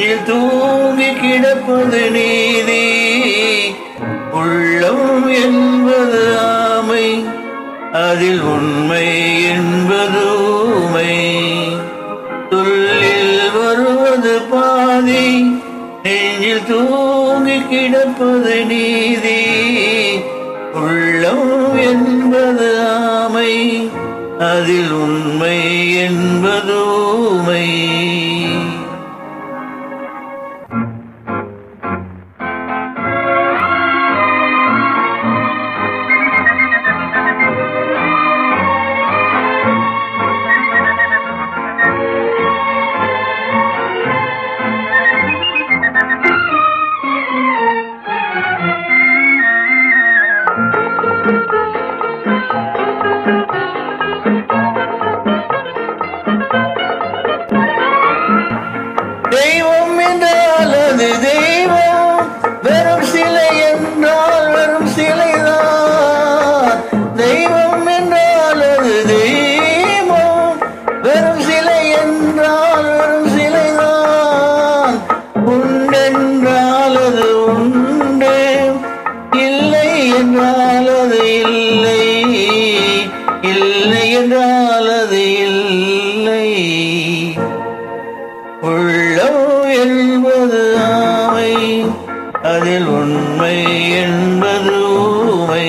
நெஞ்சில் தூங்கி கிடப்பது நீதி. உள்ளம் என்பது ஆமை, அதில் உண்மை என்பது ஊமை. சொல்லில் வருவது பாதி, நெஞ்சில் தூங்கி கிடப்பது நீதி. உள்ளம் என்பது ஆமை, அதில் உண்மை என்பது ஊமை. தெய்வம் என்றால் அது தெய்வம், வெறும் சிலை என்றால் வெறும் சிலைதான். தெய்வம் என்றால் அது தெய்வம், வெறும் சிலை என்றால் வெறும் சிலைதான். உண்டென்றால் அது உண்டு, இல்லை என்றால் அது இல்லை, இல்லை என்றால் அது இல்லை. உள்ளம் என்பது ஆமை, அதில் உண்மை என்பது ஊமை.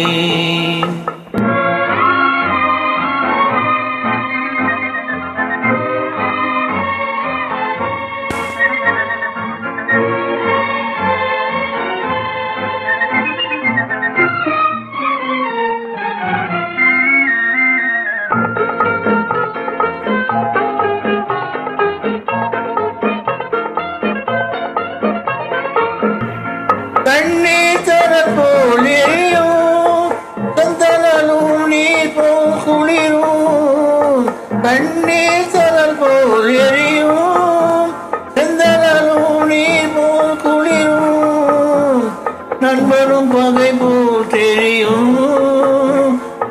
கண்ணீர் தரல் போல் எரியும், சந்தனலும் நீர் போல் குளிரும். கண்ணீர் தரல் போல் எரியும், சந்தனலும் நீர் போல் குளிரும். நண்பரும் பகை போல் தெரியும்,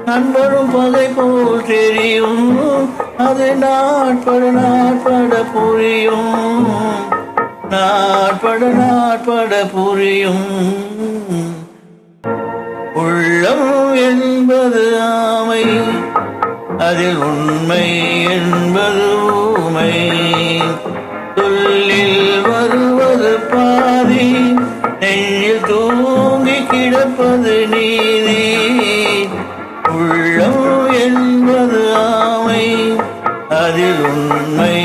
நண்பரும் பகை போல் தெரியும். அது நாட்பட நாட்பட புரியும், நாட்பட புரியும். உள்ளம் என்பது ஆமை, அதில் உண்மை என்பது ஊமை. சொல்லில் வருவது பாதி, நெஞ்சில் தூங்கி கிடப்பது நீதி. உள்ளம் என்பது ஆமை, அதில் உண்மை